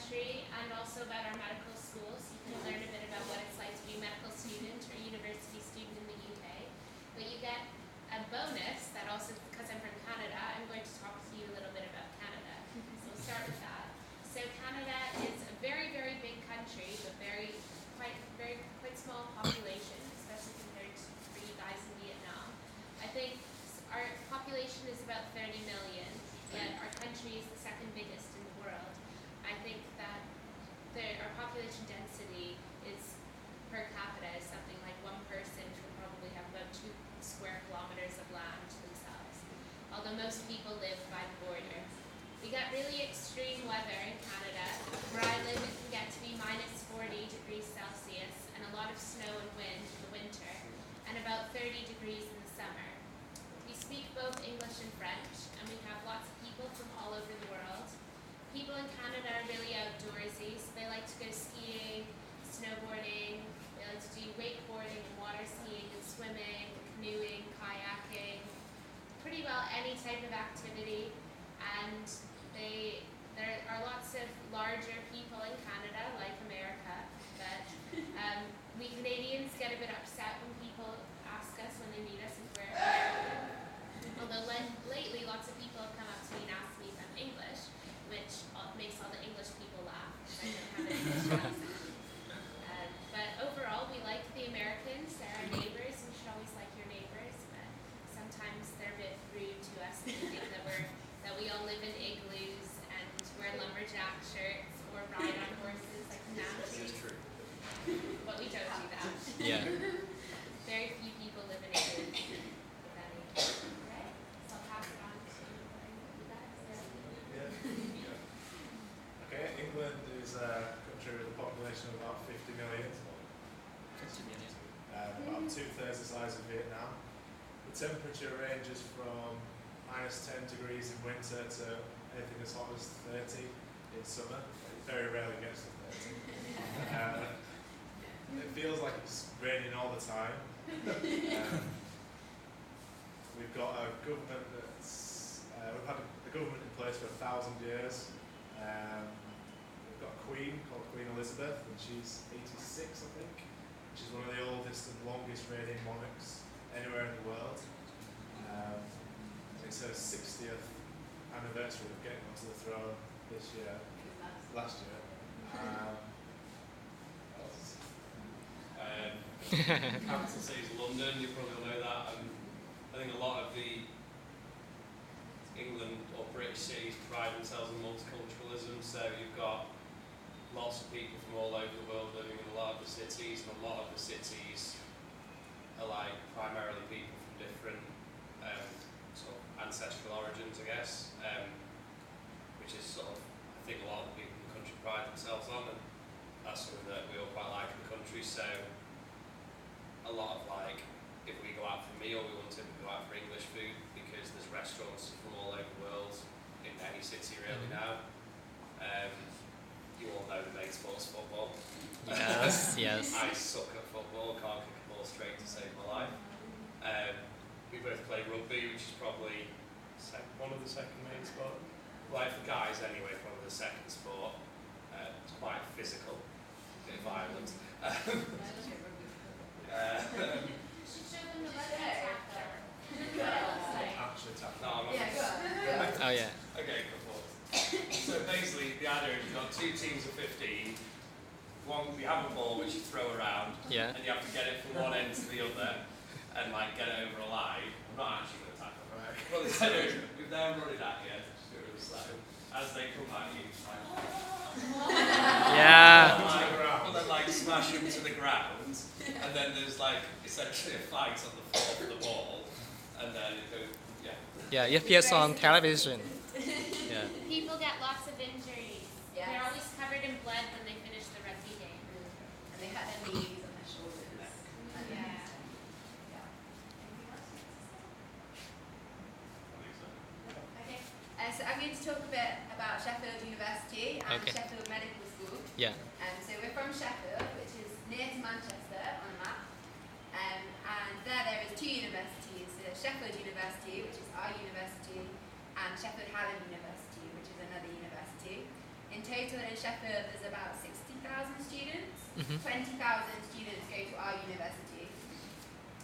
country and also about our medical schools. You can learn a bit about what it's like to be a medical student or university student in the UK. But you get a bonus that also, because I'm from Canada, I'm going to talk to you a little bit about Canada. So we'll start with that. So Canada is a very, very big country with quite small population, especially compared to for you guys in Vietnam. I think our population is about 30 million, yet our country is the second biggest in the world. I think that our population density is per capita is something like one person can probably have about 2 square kilometers of land to themselves, although most people live by the border. We get really extreme weather in Canada. Where I live, it can get to be minus 40 degrees Celsius and a lot of snow and wind in the winter, and about 30 degrees in the summer. We speak both English and French, and we have lots of people from all over the world. People in Canada are really outdoorsy, so they like to go skiing, snowboarding, they like to do wakeboarding and water skiing and swimming, canoeing, kayaking, pretty well any type of activity. And there are lots of larger people in Canada, like America, but we Canadians get a bit upset when people ask us when they meet us if we're American. Although lately lots of people have come up to me and asked me if I'm English, which makes all the English people laugh because I don't have an English accent. But overall, we like the Americans. They're our neighbors. We should always like your neighbors, but sometimes they're a bit rude to us. They think that we all live in igloos and wear lumberjack shirts or ride on horses like the Navajos. That's true. But we don't do that. Yeah. Very few people live in igloos, if any. Okay, so I'll pass it on to you guys. Okay, England is a country with a population of about 50 million. 50 million. About 2/3 the size of Vietnam. The temperature ranges from minus 10 degrees in winter to anything as hot as 30 in summer. It very rarely gets to 30. It feels like it's raining all the time. We've got a government we've had the government in place for 1,000 years. We've got a queen called Queen Elizabeth, and she's 86, I think. She's one of the oldest and longest reigning monarchs anywhere in the world. It's her 60th anniversary of getting onto the throne last year. Capital city is London, you probably all know that. I think a lot of the England or British cities pride themselves on multiculturalism, so you've got lots of people from all over the world living in a lot of the cities, and a lot of the cities are like primarily people from different sort of ancestral origins, I guess, which is sort of, I think a lot of the people in the country pride themselves on, and that's something that we all quite like in the country. So a lot of like, if we go out for a meal, we want to typically go out for English food because there's restaurants from all over the world in any city really now. You all know the main sport's football. Yes, yes. I suck at football, can't kick a ball straight to save my life. We both play rugby, which is probably one of the second main sport. Like for guys anyway, probably the second sport. It's quite physical, a bit violent. You should show them the rugby attack. Actually, No, I'm not. Oh yeah. Okay, good thought. So basically, the idea is you've got 2 teams of 15. You have a ball which you throw around, Yeah. and you have to get it from one end to the other, and like get it over a line. I'm not actually going to tackle them. But if they're running at you, just do it really slow. As they come at you, it's like, Yeah. and then like smash them to the ground, and then there's like essentially a fight on the floor for the ball, and then it goes, Yeah, it appears on television. Yeah. People get lots of injuries. Yes. They're always covered in blood when they finish the rugby game. And they had their knees on their shoulders. And Yeah. Okay. So I'm going to talk a bit about Sheffield University and Okay. Sheffield Medical School. Yeah. So we're from Sheffield, which is near to Manchester on the map. And there is 2 universities, Sheffield University, which is our university, and Sheffield Hallam University, which is another university. in total in Sheffield there's about 60,000 students. Mhm. 20,000 students go to our university.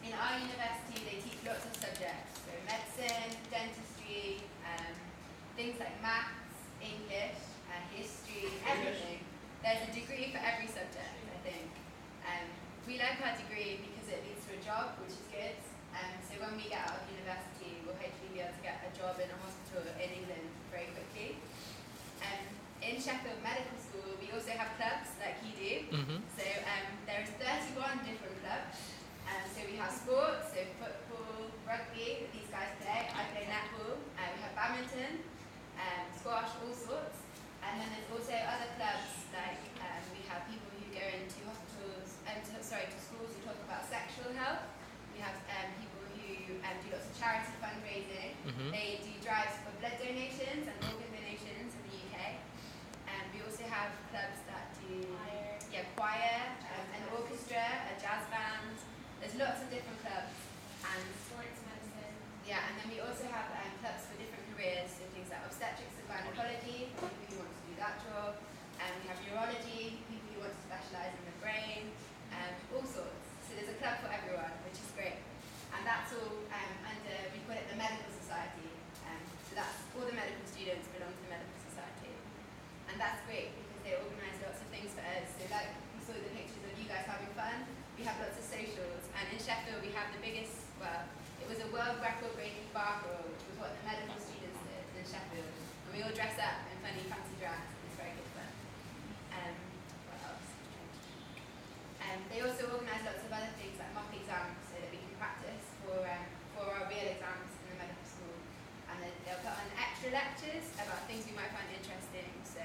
In our university they teach lots of subjects, so medicine, dentistry, things like maths, English, history, everything. There's a degree for every subject, I think. We like our degree because it leads to a job, which is good. So when we get out of university, we'll hopefully be able to get a job in a hospital in England very quickly. In Sheffield Medical School, we also have clubs like you do. Mhm. So there is 31 different clubs. So we have sports, so football, rugby, that these guys play. I play netball. We have badminton, squash, all sorts. And then there's also other clubs like we have people who go into hospitals, to schools who talk about sexual health. We have people who do lots of charity fundraising. Mhm. They do drives for blood donations and organ donations in the UK. We also have clubs that do choir, an orchestra, a jazz band. There's lots of different clubs. And Sports medicine. yeah, and then we also have clubs for different careers, so things like obstetrics and gynecology, for people who want to do that job. We have neurology, people who want to specialise in the brain, all sorts. So there's a club for everyone, which is great. And that's all under, we call it the Medical Society. So that's all the medical students belong to the Medical Society. And that's great because they organise lots of things for us. So like we saw the pictures of you guys having fun, we have lots of socials. And in Sheffield we have the biggest, well, it was a world record breaking bar crawl, which was what the medical students did in Sheffield. And we all dress up in funny fancy dress. It's very good fun. What else? They also organise lots of other things like mock exams so that we can practice for our real exams in the medical school. And then they'll put on extra lectures about things we might find interesting. So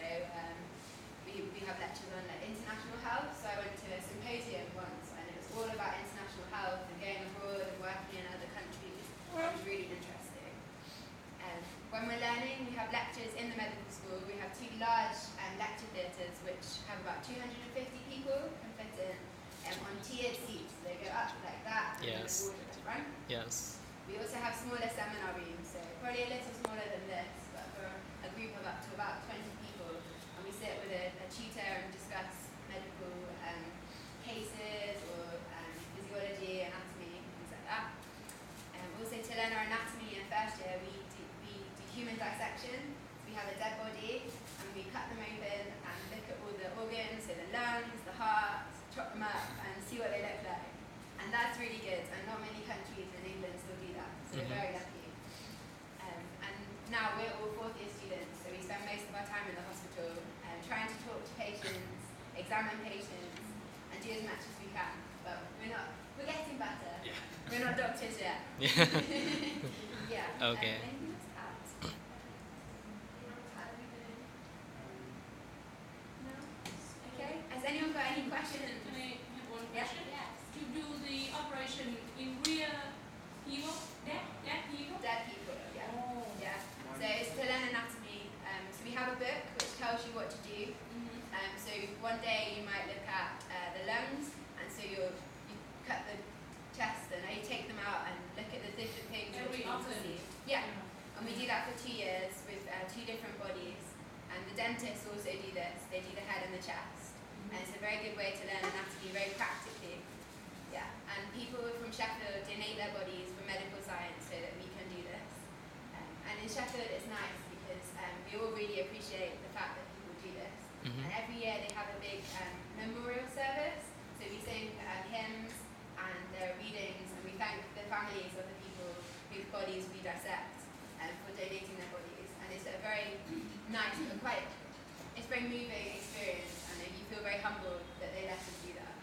we have lectures on like, international health. So I went to a symposium once and it was all about international health and going abroad and working in other countries. It was really interesting. When we're learning, we have lectures in the medical school. We have two large lecture theatres which have about 250 people can fit in on tiered seats. They go up like that and then Yes. the border at the front. Yes. We also have smaller seminar rooms, so probably a little smaller than this, but for a group of up to about 20 people. And we sit with a tutor and discuss medical cases or physiology, anatomy, things like that. Also to learn our anatomy in first year, we do human dissection. So we have a dead body and we cut them open and look at all the organs, so the lungs, the heart, chop them up and see what they look like. And that's really good, and not many countries in England still do that, so we're very lucky. And now we're all fourth year students, so we spend most of our time in the hospital trying to talk to patients, examine patients, and do as much as we can. But we're getting better. Yeah. We're not doctors yet. Yeah. Yeah. Okay. Anything else to add? No? Okay. Has anyone got any questions? Can I have one Yeah. question? Yes. To do the operation in real people, dead people? Dead people, yeah. Oh. Yeah. So it's to learn anatomy. So we have a book which tells you what to do. So one day you might look at the lungs, and so you cut the chest and you take them out and look at the different things Every which you want to often. see. Yeah. And we do that for 2 years with 2 different bodies. And the dentists also do this. They do the head and the chest. And it's a very good way to learn anatomy very practically. Yeah. And people from Sheffield donate their bodies for medical science so that we can do this. And in Sheffield it's nice because we all really appreciate the fact that people do this. Mhm. And every year they have a big memorial service. So we sing hymns and readings, and we thank the families of the people whose bodies we dissect for donating their bodies. And it's a very nice, it's a very moving experience, and you feel very humbled that they let us do that.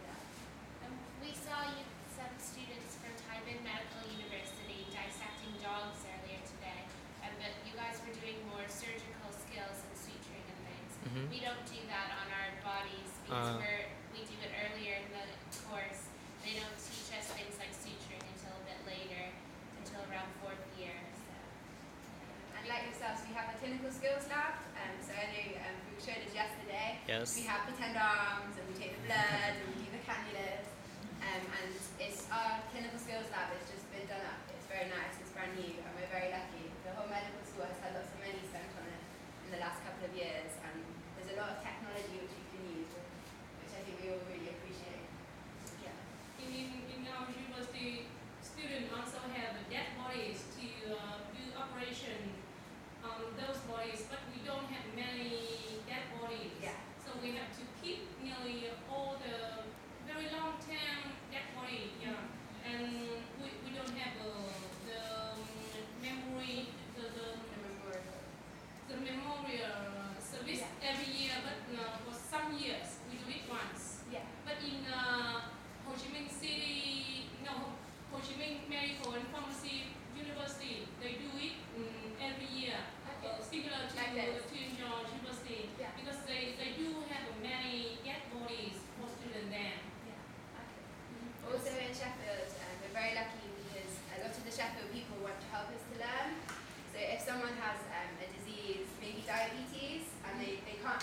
Yeah. We saw you, some students from Taiwan Medical University dissecting dogs earlier today, but you guys were doing more surgical skills and suturing and things. Mhm. We don't do that on our bodies because Uh. we do it earlier in the course. They don't teach us things like suturing until a bit later, until around 4th year. So. And like yourselves, we have a clinical skills lab. So I know we showed us yesterday. Yes. We have pretend arms, and we take the blood, and we do the cannulas. And it's our clinical skills lab has just been done up. It's very nice. It's brand new, and we're very lucky. The whole medical school has had lots of money spent on it in the last couple of years, and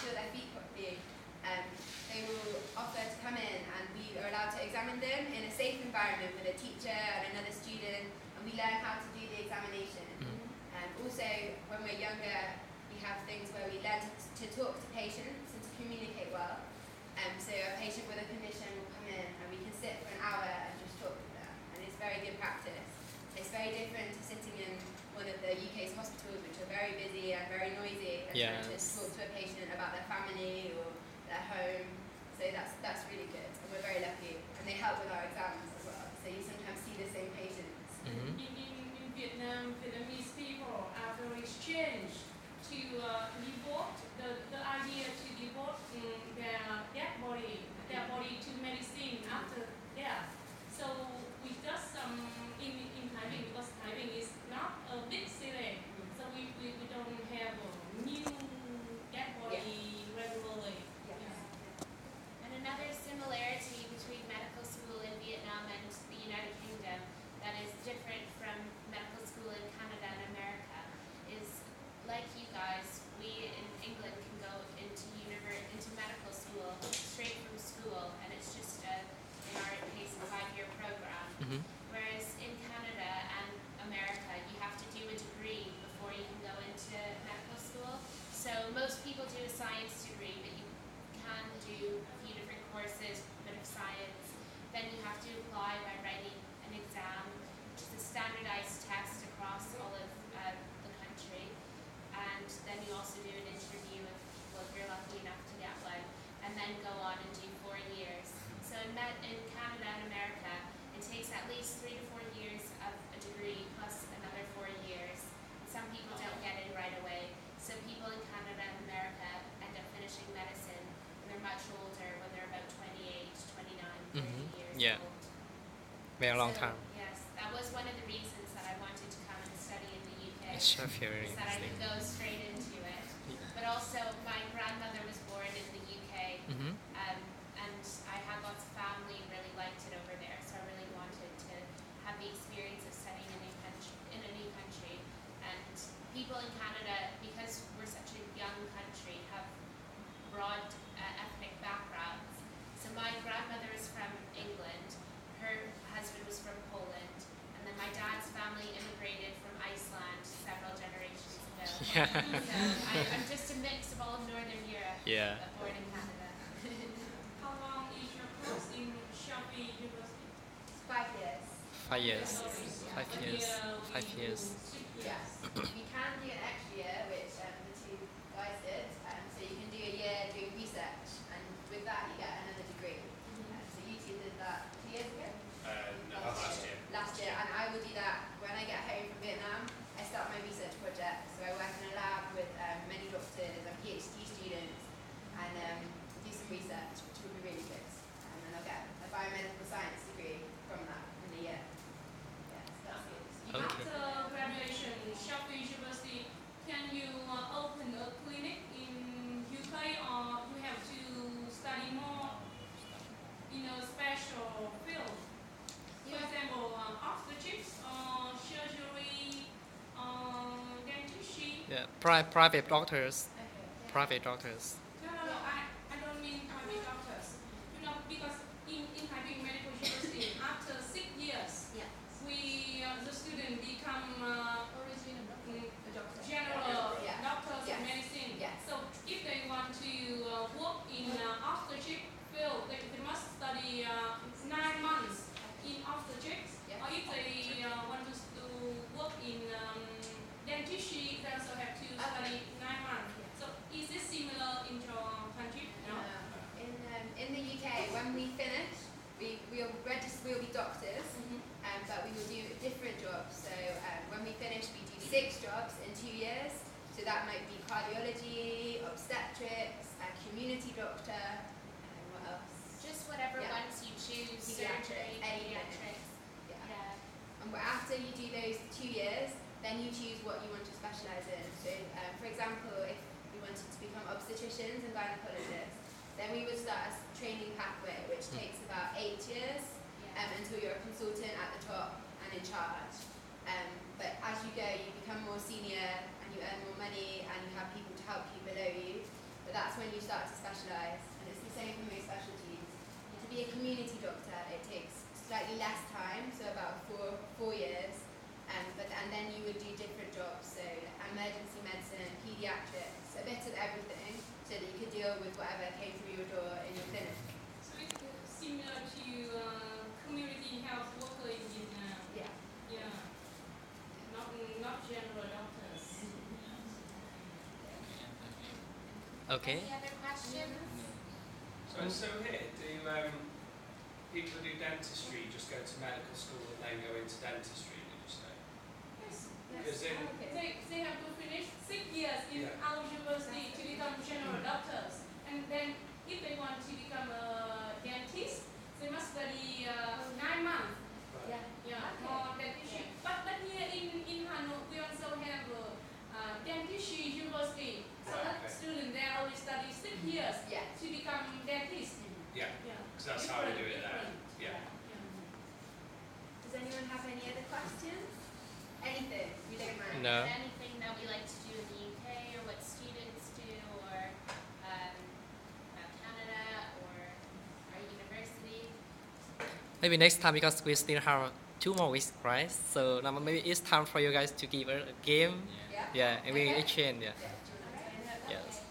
feel their feet properly, they will offer to come in and we are allowed to examine them in a safe environment with a teacher and another student, and we learn how to do the examination. Also, when we're younger, we have things where we learn to talk to patients and to communicate well. So a patient with a condition will come in and we can sit for an hour and just talk with them, and it's very good practice. It's very different to sitting in one of the UK's hospitals, which are very busy and very noisy, and trying to talk to a patient about their family or their home. So that's really good, and we're very lucky. And they help with our exams as well. So you sometimes see the same patients. In Vietnam, Vietnamese people are very changed to devote the idea to devote their body to medicine after death. So we just in Taiping, because Taiping is not a big city, so we don't have a new dead body regularly. And another similarity between medical school in Vietnam and the United Kingdom that is different from medical school in Canada and America is, like you guys, we in England can go into medical school straight from school, and it's just in our case, a 5-year program. Whereas in Canada and America, you have to do a degree before you can go into medical school. So most people do a science degree, but you can do a few different courses, a bit of science. Then you have to apply by writing an exam, which is a standardized test across all of the country. And then you also do an interview if you're lucky enough to get one, and then go on and do 4 years. So in Canada and America, it takes at least 3 to 4 years of a degree plus another 4 years. Some people don't get in right away. So people in Canada and America end up finishing medicine when they're much older, when they're about 28, 29, 30 years old. Very long So, time. Yes, that was one of the reasons that I wanted to come and study in the UK. Sheffield Is that I Uni. could go straight into it. But also, my grandmother was born in the UK, and I had lots of family who really liked it over there, so I really wanted to have the experience of studying in a new country. And people in Canada, because we're such a young country, have broad ethnic backgrounds. So my grandmother is from England, her husband was from Poland, and then my dad's family immigrated from Iceland several generations ago. Yeah. So I'm just a mix of all of Northern Europe, Yeah. but born in Canada. How long is your course in Sheffield University? It's 5 years. 5 years. Sorry. 5 years. 5 years. Yes. You can do an extra year, which the two guys did. So you can do a year doing research, and with that you get another degree. So you two did that 2 years ago? No, last year. Last year, and I will do that when I get home from Vietnam. I start my research project, so I work in a lab with many doctors and PhD students, and do some research, which will be really good. And then I'll get a biomedical science degree from that in a year. Yes, that's good. Okay. After graduation, Sheffield University, can you open a clinic in UK, or you have to study more in a special field? For example, obstetrics or surgery, dentistry. Yeah. Private doctors. Okay. Private doctors. No, I don't mean private doctors. Because in Taiping Medical University, after 6 years, Yeah. the student become A doctor. general Yeah. doctors Yes. of medicine. Yes. So if they want to work in obstetric field, they must study 9 months in obstetrics. Yes. Or if they want to work in dentistry, they also have to study 9 months. So is this similar in your country? No. In the UK, when we finish, we'll be doctors, but we will do different jobs. So when we finish, we do 6 jobs in 2 years. So that might be cardiology, obstetrics, a community doctor, and what else? Just whatever Yeah. ones you choose, Pediatrics, surgery, anything. pediatrics. Yeah. Yeah. And after you do those 2 years, then you choose what you want to specialise in. So, for example, if we wanted to become obstetricians and gynecologists, then we would start a training pathway, which takes about 8 years until you're a consultant at the top and in charge. But as you go, you become more senior and you earn more money and you have people to help you below you. The but that's when you start to specialise, and it's the same for most specialties. To be a community doctor, it takes slightly less time, so about four years, and then you would do different jobs, so emergency medicine, paediatrics, a bit of everything, so that you could deal with whatever came through your door in your clinic. So it's similar to community health worker in Vietnam. Yeah. Yeah. Not general doctors. Okay. Any other questions? So here, do people who do dentistry just go to medical school and then go into dentistry, did you say? Yes. Because in, They have to finish 6 years in Yeah. our university to become general doctors, and then if they want to become a dentist, they must study 9 months. Yeah. Yeah, Okay. more dentistry. But here in Hanoi, we also have dentistry university. So Right, okay. students there only study 6 years Yeah. to become dentist. yeah, Yeah. because that's how we do it there. Yeah. Does anyone have any other questions? Anything you don't mind? No. Anything that we like to do in the UK, or what students do, or about Canada, or our university? Maybe next time, because we still have 2 more weeks, right? So now maybe it's time for you guys to give a game. Yeah. Yeah, and we Okay. exchange. Yeah. Yeah. Do you want to explain that? Yes.